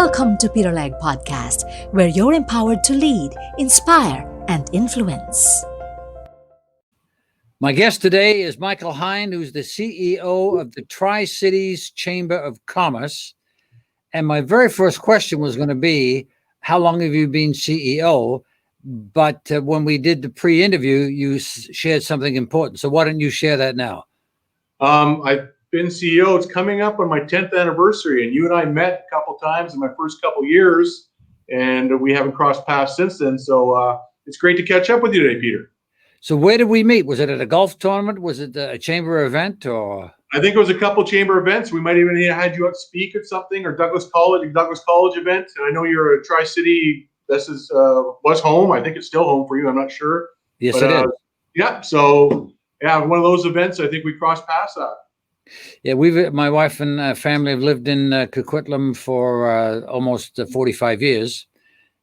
Welcome to Peter Leg Podcast, where you're empowered to lead, inspire, and influence. My guest today is Michael Hind, who's the CEO of the Tri-Cities Chamber of Commerce. And my very first question was going to be, how long have you been CEO? But when we did the pre-interview, you shared something important. So why don't you share that now? I've been CEO. It's coming up on my 10th anniversary, and you and I met a couple times in my first couple years, and we haven't crossed paths since then. So it's great to catch up with you today, Peter. So where did we meet? Was it at a golf tournament? Was it a chamber event? Or I think it was a couple chamber events. We might even have had you out speak at something, or Douglas College event. And I know you're a Tri-City. This is was home. I think it's still home for you. I'm not sure. Yes, but, it is. Yeah. So yeah, one of those events. I think we crossed paths at. Yeah, my wife and family have lived in Coquitlam for almost 45 years,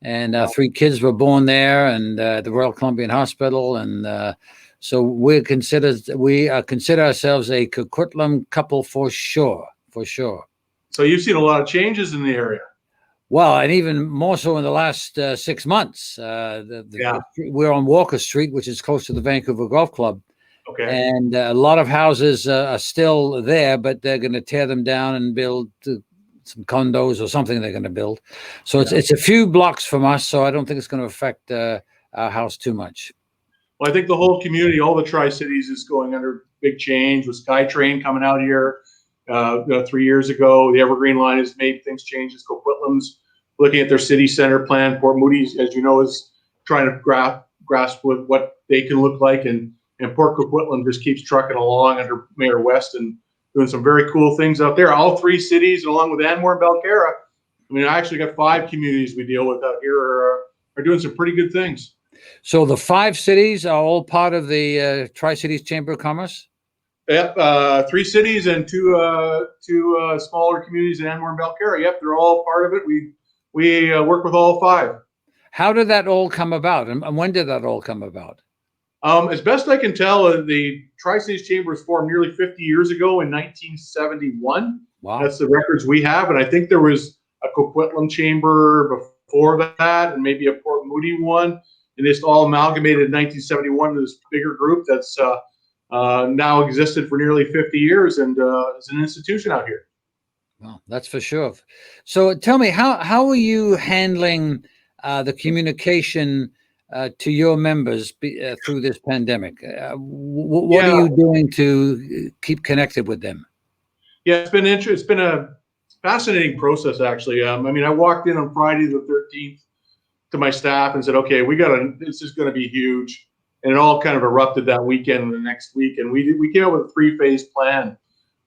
and 3 kids were born there, and the Royal Columbian Hospital, and so we consider ourselves a Coquitlam couple for sure. So you've seen a lot of changes in the area. Well, and even more so in the last 6 months. We're on Walker Street, which is close to the Vancouver Golf Club. Okay. And a lot of houses are still there, but they're going to tear them down and build some condos or something they're going to build. So it's a few blocks from us, so I don't think it's going to affect our house too much. Well, I think the whole community, all the Tri-Cities, is going under big change with SkyTrain coming out here 3 years ago. The Evergreen line has made things change. Coquitlam's looking at their city center plan. Port Moody, as you know, is trying to grasp with what they can look like, and Port Coquitlam just keeps trucking along under Mayor West and doing some very cool things out there. All 3 cities, along with Anmore and Belcarra. I mean, I actually got 5 communities we deal with out here are doing some pretty good things. So the 5 cities are all part of the Tri-Cities Chamber of Commerce? Yep, 3 cities and two smaller communities in Anmore and Belcarra. Yep, they're all part of it. We work with all 5. How did that all come about, and when did that all come about? As best I can tell, the Tri-Cities Chamber was formed nearly 50 years ago in 1971. Wow. That's the records we have. And I think there was a Coquitlam Chamber before that, and maybe a Port Moody one. And it's all amalgamated in 1971 into this bigger group that's now existed for nearly 50 years and is an institution out here. Well, that's for sure. So tell me, how are you handling the communication to your members through this pandemic? What are you doing to keep connected with them? Yeah, it's been interesting. It's been a fascinating process, actually. I mean, I walked in on Friday the 13th to my staff and said, "Okay, this is going to be huge," and it all kind of erupted that weekend and the next week. And we came up with a 3-phase plan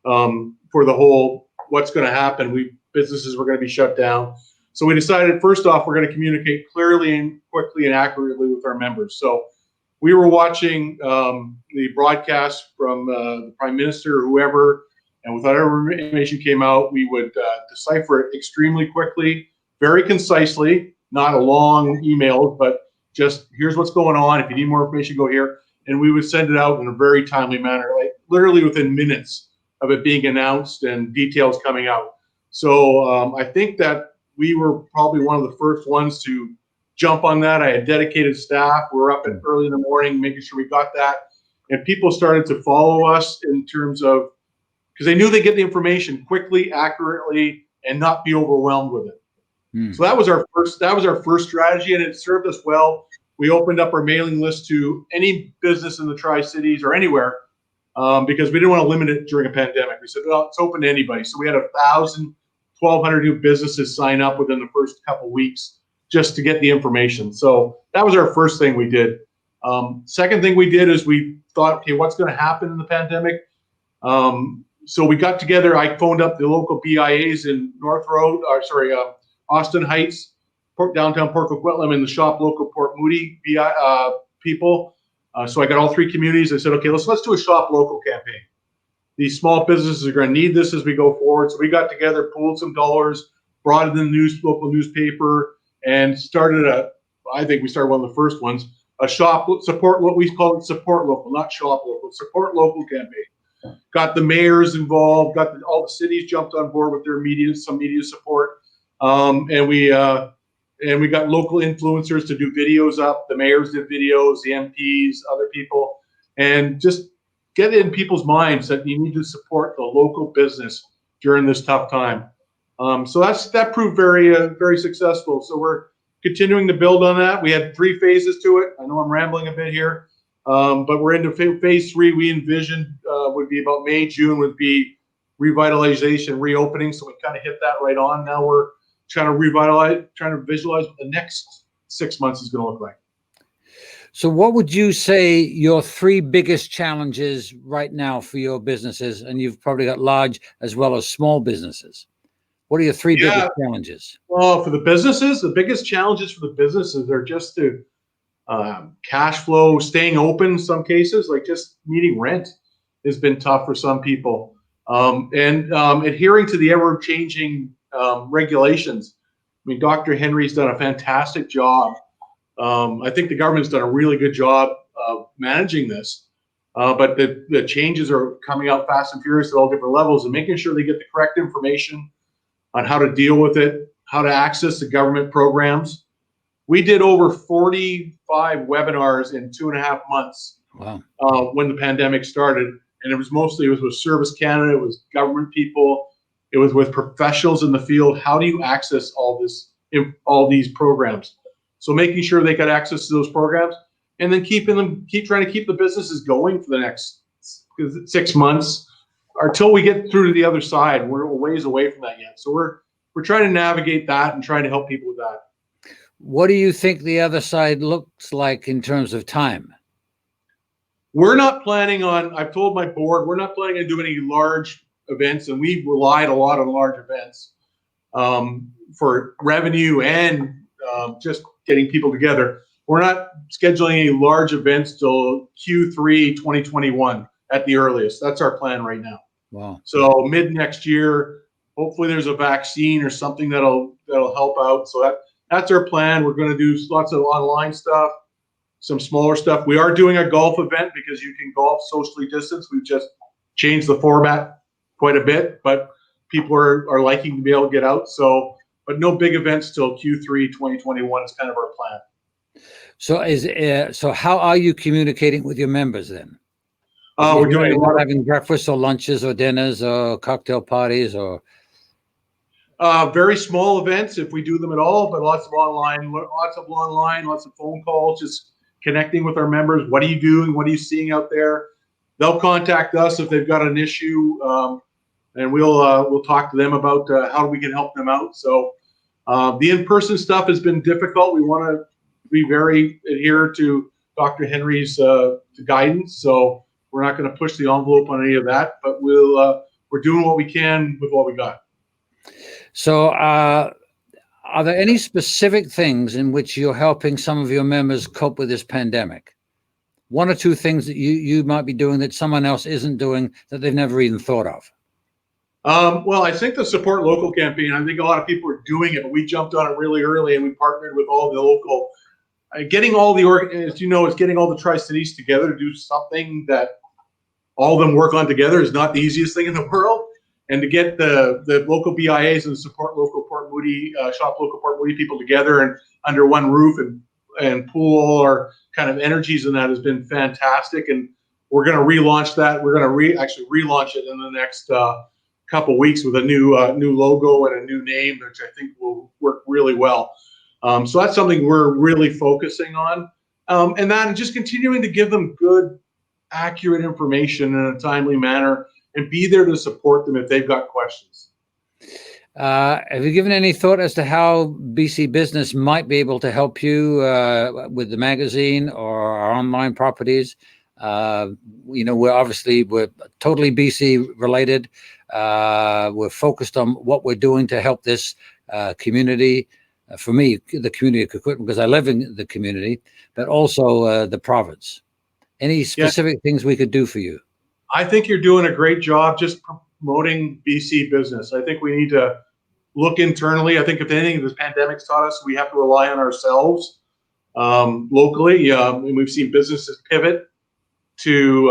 for the whole what's going to happen. Businesses were going to be shut down. So we decided, first off, we're going to communicate clearly and quickly and accurately with our members. So we were watching the broadcast from the Prime Minister or whoever, and with whatever information came out, we would decipher it extremely quickly, very concisely, not a long email, but just here's what's going on. If you need more information, go here. And we would send it out in a very timely manner, like literally within minutes of it being announced and details coming out. So I think that we were probably one of the first ones to jump on that. I had dedicated staff. We were up early in the morning making sure we got that. And people started to follow us in terms of, because they knew they'd get the information quickly, accurately, and not be overwhelmed with it. So that was our first strategy, and it served us well. We opened up our mailing list to any business in the Tri-Cities or anywhere because we didn't want to limit it during a pandemic. We said, well, it's open to anybody. So we had 1,200 new businesses sign up within the first couple weeks just to get the information. So that was our first thing we did. Second thing we did is we thought, okay, what's going to happen in the pandemic? So we got together. I phoned up the local BIAs in Austin Heights, downtown Port Coquitlam, and the shop local Port Moody people. So I got all 3 communities. I said, okay, let's do a shop local campaign. These small businesses are going to need this as we go forward. So we got together, pooled some dollars, brought it in the local newspaper, and started I think we started one of the first ones, a shop support, what we call it support local, not shop local, support local campaign. Got the mayors involved, all the cities jumped on board with their some media support. And we got local influencers to do videos up. The mayors did videos, the MPs, other people, and just get it in people's minds that you need to support the local business during this tough time. So that proved very successful. So we're continuing to build on that. We had 3 phases to it. I know I'm rambling a bit here, but we're into phase 3. We envisioned would be about May, June would be revitalization, reopening. So we kind of hit that right on. Now we're trying to visualize what the next 6 months is going to look like. So what would you say your 3 biggest challenges right now for your businesses? And you've probably got large as well as small businesses. What are your 3 biggest challenges? Well, for the businesses, the biggest challenges for the businesses are just to cash flow, staying open in some cases, like just meeting rent has been tough for some people. And adhering to the ever-changing regulations. I mean, Dr. Henry's done a fantastic job. I think the government's done a really good job of managing this, but the changes are coming out fast and furious at all different levels, and making sure they get the correct information on how to deal with it, how to access the government programs. We did over 45 webinars in 2.5 months. Wow. When the pandemic started, and it was with Service Canada, it was government people, it was with professionals in the field. How do you access all these programs? So making sure they got access to those programs, and then keep trying to keep the businesses going for the next 6 months, or until we get through to the other side. We're a ways away from that yet. So we're trying to navigate that and trying to help people with that. What do you think the other side looks like in terms of time? We're not planning on, I've told my board, we're not planning on doing any large events, and we've relied a lot on large events for revenue and just getting people together. We're not scheduling any large events till Q3 2021 at the earliest. That's our plan right now. Wow. So mid next year, hopefully there's a vaccine or something that'll help out. So that's our plan. We're going to do lots of online stuff, some smaller stuff. We are doing a golf event because you can golf socially distanced. We've just changed the format quite a bit, but people are liking to be able to get out. So, but no big events till Q3 2021 is kind of our plan. So how are you communicating with your members then? We're doing a lot of having breakfast or lunches or dinners or cocktail parties or very small events if we do them at all, but lots of online, lots of phone calls, just connecting with our members. What are you doing? What are you seeing out there? They'll contact us if they've got an issue, and we'll talk to them about how we can help them out. So the in-person stuff has been difficult. We want to be very adhere to Dr. Henry's guidance, so we're not going to push the envelope on any of that. But we're doing what we can with what we got. So are there any specific things in which you're helping some of your members cope with this pandemic? 1 or 2 things that you might be doing that someone else isn't doing that they've never even thought of? Well, I think the Support Local campaign, I think a lot of people are doing it, but we jumped on it really early, and we partnered with all the local, getting all the, as you know, it's getting all the Tri-Cities together to do something that all of them work on together is not the easiest thing in the world. And to get the local BIAs and Support Local Port Moody, Shop Local Port Moody people together and under one roof and pool our kind of energies in that has been fantastic. And we're going to relaunch that. We're going to actually relaunch it in the next couple weeks with a new logo and a new name, which I think will work really well. So that's something we're really focusing on. And that and just continuing to give them good, accurate information in a timely manner, and be there to support them if they've got questions. Have you given any thought as to how BC Business might be able to help you with the magazine or our online properties? We're totally BC related. We're focused on what we're doing to help this community. For me, the community of Coquitlam, because I live in the community, but also the province. Any specific things we could do for you? I think you're doing a great job just promoting BC Business. I think we need to look internally. I think if anything, this pandemic's taught us we have to rely on ourselves locally. And we've seen businesses pivot to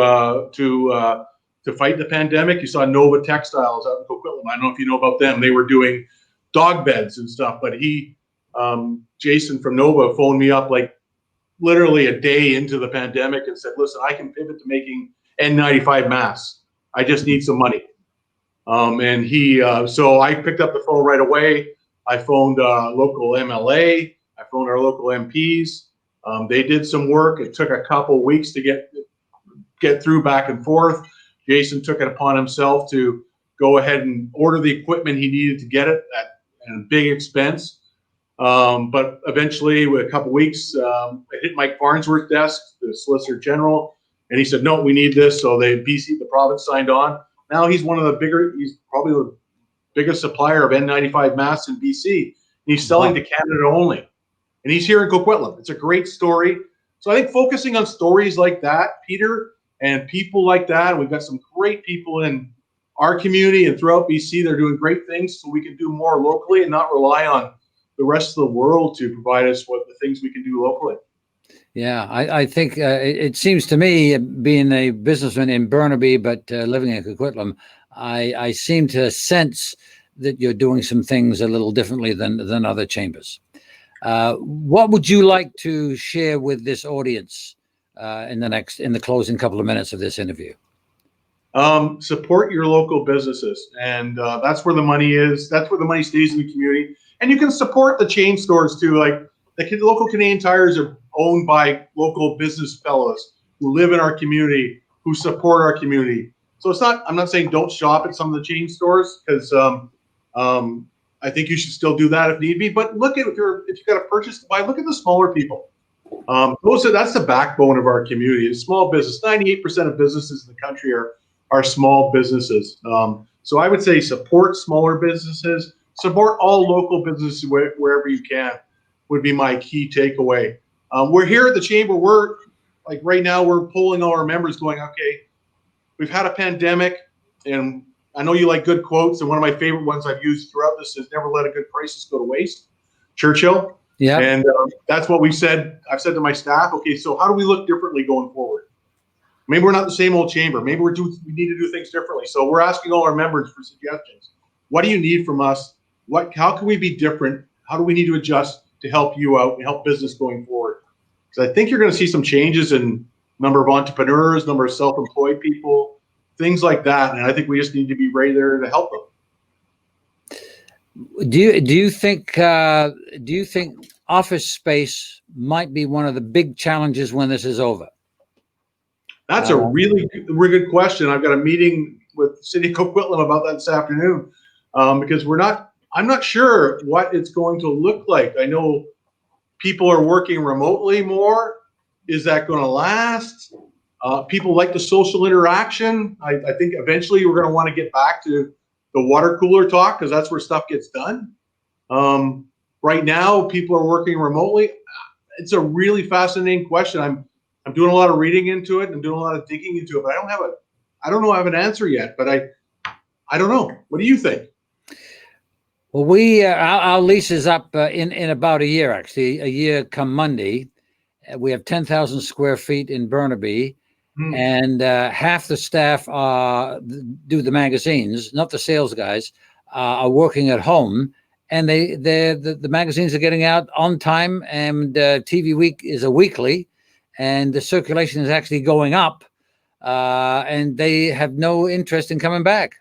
fight the pandemic. You saw Nova Textiles out in Coquitlam. I don't know if you know about them. They were doing dog beds and stuff. But Jason from Nova phoned me up like literally a day into the pandemic and said, listen, I can pivot to making N95 masks. I just need some money. So I picked up the phone right away. I phoned local MLA. I phoned our local MPs. They did some work. It took a couple weeks to get through back and forth. Jason took it upon himself to go ahead and order the equipment he needed to get it at a big expense. But eventually, with a couple weeks, it hit Mike Farnsworth's desk, the Solicitor General, and he said, "No, we need this." So the province signed on. Now he's he's probably the biggest supplier of N95 masks in BC. He's selling to Canada only, and he's here in Coquitlam. It's a great story. So I think focusing on stories like that, Peter, and people like that, we've got some great people in our community and throughout BC. They're doing great things, so we can do more locally and not rely on the rest of the world to provide us with the things we can do locally. Yeah, I think it seems to me, being a businessman in Burnaby, but living in Coquitlam, I seem to sense that you're doing some things a little differently than other chambers. What would you like to share with this audience in the closing couple of minutes of this interview? Support your local businesses, and that's where the money is. That's where the money stays in the community. And you can support the chain stores too. Like the local Canadian Tires are owned by local business fellows who live in our community, who support our community. So I'm not saying don't shop at some of the chain stores, because I think you should still do that if need be. But look at if you've got a purchase to buy, look at the smaller people. That's the backbone of our community. It's small business. 98% of businesses in the country are small businesses. So I would say support smaller businesses, support all local businesses wherever you can, would be my key takeaway. We're here at the chamber. We're like right now we're polling all our members, going, okay, we've had a pandemic, and I know you like good quotes, and one of my favorite ones I've used throughout this is "Never let a good crisis go to waste." Churchill. Yeah. And that's what we've said. I've said to my staff, okay, so how do we look differently going forward? Maybe we're not the same old chamber. Maybe we need to do things differently. So we're asking all our members for suggestions. What do you need from us? How can we be different? How do we need to adjust to help you out and help business going forward? Because I think you're going to see some changes in number of entrepreneurs, number of self-employed people, things like that. And I think we just need to be right there to help them. Do you think office space might be one of the big challenges when this is over? That's a really good question. I've got a meeting with the City of Coquitlam about that this afternoon, because I'm not sure what it's going to look like. I know people are working remotely more. Is that going to last? People like the social interaction. I think eventually we're going to want to get back to the water cooler talk, because that's where stuff gets done. Right now, people are working remotely. It's a really fascinating question. I'm doing a lot of reading into it. I'm doing a lot of digging into it, but I don't know I have an answer yet, but I don't know. What do you think? Well, our lease is up in about a year, actually, a year come Monday. We have 10,000 square feet in Burnaby, and half the staff do the magazines, not the sales guys, are working at home, and the magazines are getting out on time, and TV Week is a weekly, and the circulation is actually going up, and they have no interest in coming back.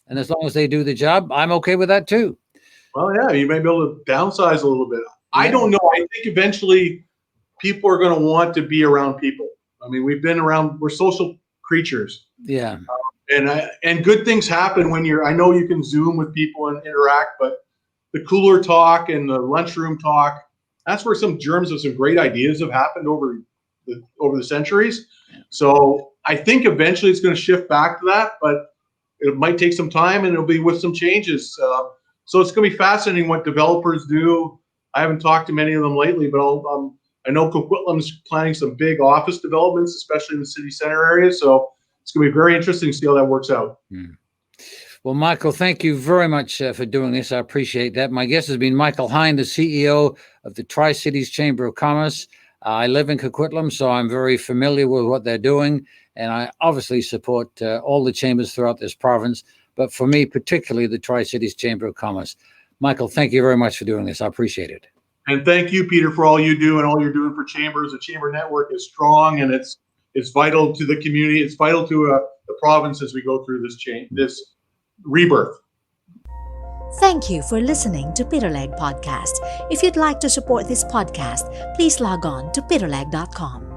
And as long as they do the job, I'm okay with that too. Well, yeah, you may be able to downsize a little bit. I don't know. I think eventually people are going to want to be around people. I mean, we're social creatures. Yeah. And good things happen when I know you can Zoom with people and interact, but the cooler talk and the lunchroom talk, that's where some germs of some great ideas have happened over the centuries. So I think eventually it's going to shift back to that, but it might take some time, and it'll be with some changes. So it's going to be fascinating what developers do. I haven't talked to many of them lately, but I know Coquitlam's planning some big office developments, especially in the city center area. So it's going to be very interesting to see how that works out. Well, Michael, thank you very much for doing this. I appreciate that. My guest has been Michael Hind, the CEO of the Tri-Cities Chamber of Commerce. I live in Coquitlam, so I'm very familiar with what they're doing, and I obviously support all the chambers throughout this province, but for me, particularly the Tri-Cities Chamber of Commerce. Michael, thank you very much for doing this. I appreciate it. And thank you, Peter, for all you do and all you're doing for Chambers. The Chamber network is strong, and it's vital to the community. It's vital to the province as we go through this rebirth. Thank you for listening to Peterleg Podcast. If you'd like to support this podcast, please log on to peterleg.com.